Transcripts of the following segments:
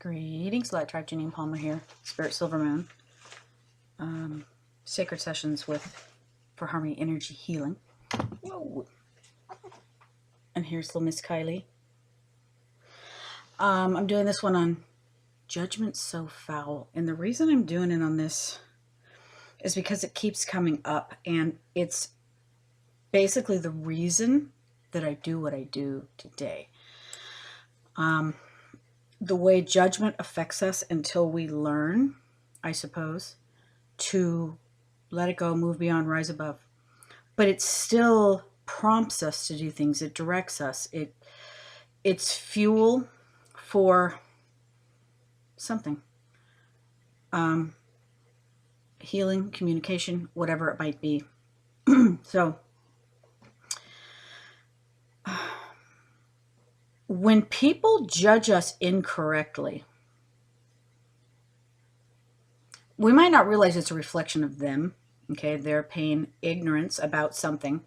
Greetings, Light Tribe. Janine Palmer here, Spirit Silver Moon. Sacred sessions for Harmony Energy Healing. Whoa. And here's little Miss Kylie. I'm doing this one on Judgment So Foul. And the reason I'm doing it on this is because it keeps coming up. And it's basically the reason that I do what I do today. The way judgment affects us until we learn, I suppose, to let it go, move beyond, rise above. But it still prompts us to do things. It directs us. It's fuel for something. Healing, communication, whatever it might be. So, when people judge us incorrectly, we might not realize it's a reflection of them, okay, their pain, ignorance about something,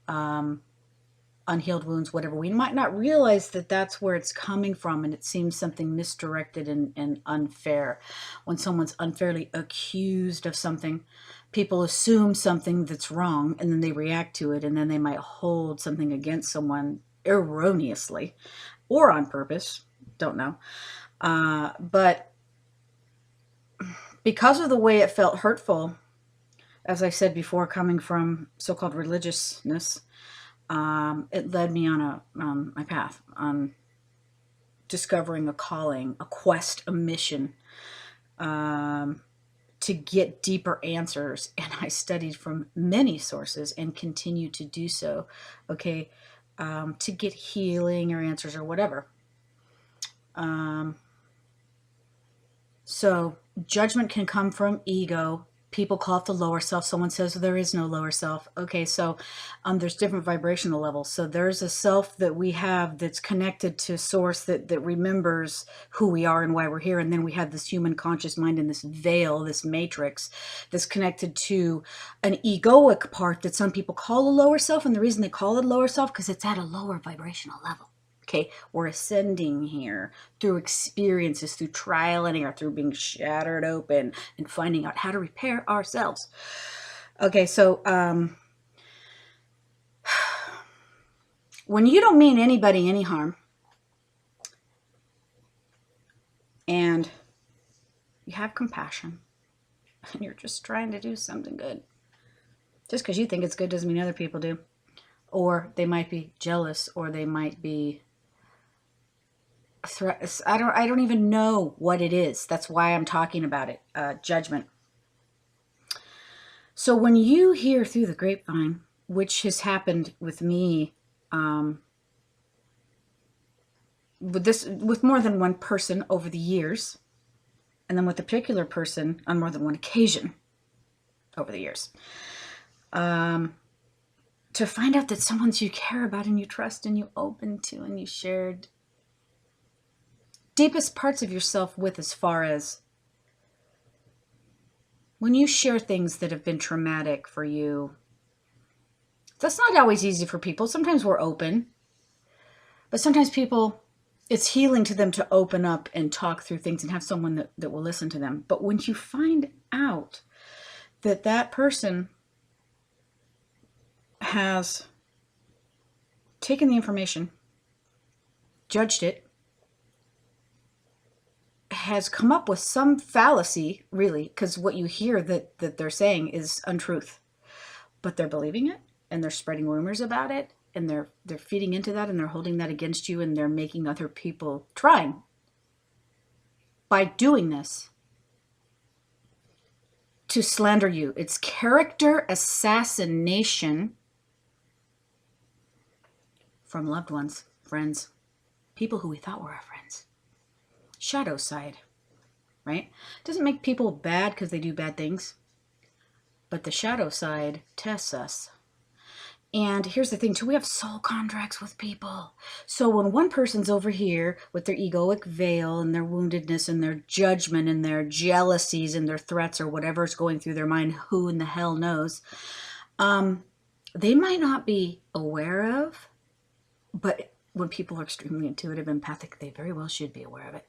unhealed wounds, whatever. We might not realize that that's where it's coming from, and it seems something misdirected and unfair. When someone's unfairly accused of something, people assume something that's wrong, and then they react to it, and then they might hold something against someone erroneously or on purpose, don't know. But because of the way it felt hurtful, as I said before, coming from so-called religiousness, it led me on my path, on discovering a calling, a quest, a mission, to get deeper answers. And I studied from many sources and continue to do so, okay, to get healing or answers or whatever. So judgment can come from ego. People call it the lower self. Someone says there is no lower self. Okay, so there's different vibrational levels. So there's a self that we have that's connected to source that remembers who we are and why we're here. And then we have this human conscious mind in this veil, this matrix, that's connected to an egoic part that some people call a lower self. And the reason they call it lower self, because it's at a lower vibrational level. Okay, we're ascending here through experiences, through trial and error, through being shattered open and finding out how to repair ourselves. Okay, so when you don't mean anybody any harm and you have compassion and you're just trying to do something good, just because you think it's good doesn't mean other people do. Or they might be jealous, or they might be threats. I don't even know what it is. That's why I'm talking about it. Judgment. So when you hear through the grapevine, which has happened with me, with more than one person over the years, and then with a particular person on more than one occasion over the years, to find out that someone's you care about and you trust and you open to and you shared deepest parts of yourself with, as far as when you share things that have been traumatic for you. That's not always easy for people. Sometimes we're open, but sometimes people, it's healing to them to open up and talk through things and have someone that will listen to them. But when you find out that that person has taken the information, judged it, has come up with some fallacy, really, because what you hear that they're saying is untruth, but they're believing it and they're spreading rumors about it, and they're feeding into that, and they're holding that against you, and they're making other people, trying by doing this to slander you. It's character assassination from loved ones, friends, people who we thought were our friends. Shadow side, right? Doesn't make people bad because they do bad things, but the shadow side tests us. And here's the thing too, we have soul contracts with people. So when one person's over here with their egoic veil and their woundedness and their judgment and their jealousies and their threats or whatever's going through their mind, who in the hell knows, they might not be aware of, but when people are extremely intuitive, empathic, they very well should be aware of it.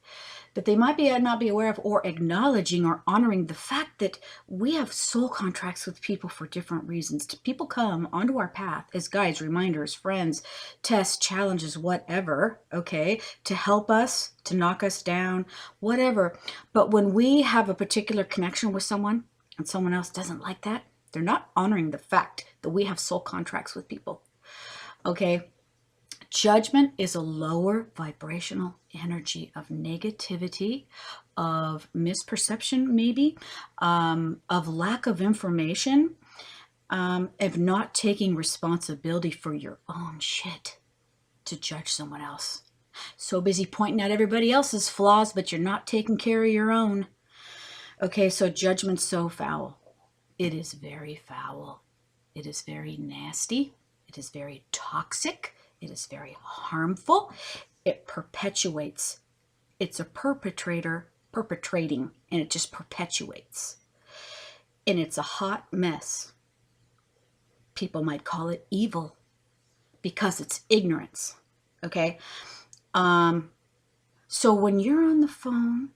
But they might not be aware of or acknowledging or honoring the fact that we have soul contracts with people for different reasons. People come onto our path as guides, reminders, friends, tests, challenges, whatever, okay, to help us, to knock us down, whatever. But when we have a particular connection with someone and someone else doesn't like that, they're not honoring the fact that we have soul contracts with people, okay? Judgment is a lower vibrational energy of negativity, of misperception, maybe, of lack of information, of not taking responsibility for your own shit to judge someone else. So busy pointing out everybody else's flaws, but you're not taking care of your own. Okay, so judgment's so foul. It is very foul. It is very nasty. It is very toxic. It is very harmful. It perpetuates. It's a perpetrator perpetrating, and it just perpetuates. And it's a hot mess. People might call it evil because it's ignorance. Okay? So when you're on the phone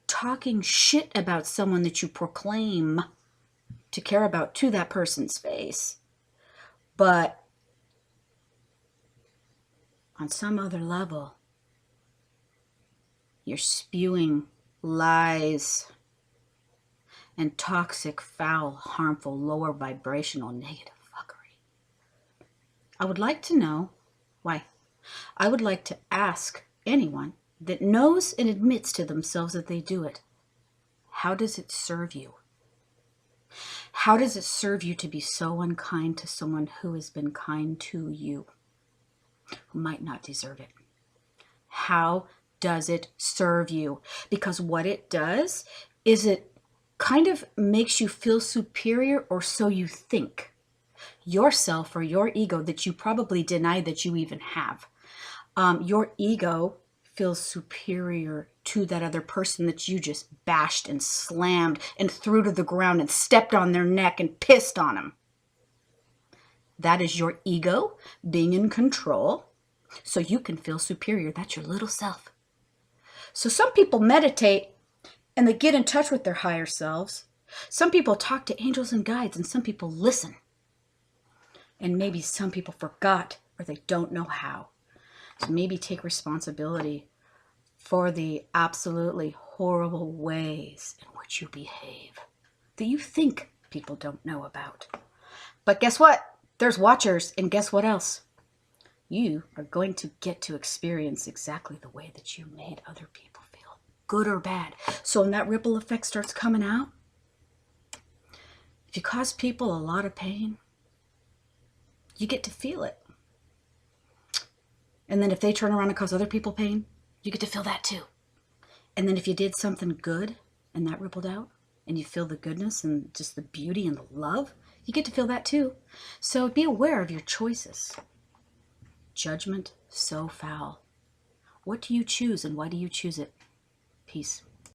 talking shit about someone that you proclaim to care about to that person's face, but on some other level, you're spewing lies and toxic, foul, harmful, lower vibrational, negative fuckery. I would like to know why. I would like to ask anyone that knows and admits to themselves that they do it, how does it serve you? How does it serve you to be so unkind to someone who has been kind to you, who might not deserve it? How does it serve you? Because what it does is it kind of makes you feel superior, or so you think. Yourself or your ego that you probably deny that you even have. Your ego feels superior to that other person that you just bashed and slammed and threw to the ground and stepped on their neck and pissed on them. That is your ego being in control so you can feel superior. That's your little self. So some people meditate and they get in touch with their higher selves. Some people talk to angels and guides, and some people listen. And maybe some people forgot, or they don't know how. So maybe take responsibility for the absolutely horrible ways in which you behave that you think people don't know about. But guess what? There's watchers, and guess what else? You are going to get to experience exactly the way that you made other people feel, good or bad. So when that ripple effect starts coming out, if you cause people a lot of pain, you get to feel it. And then if they turn around and cause other people pain, you get to feel that too. And then if you did something good and that rippled out, and you feel the goodness and just the beauty and the love, you get to feel that too. So be aware of your choices. Judgment, so foul. What do you choose, and why do you choose it? Peace.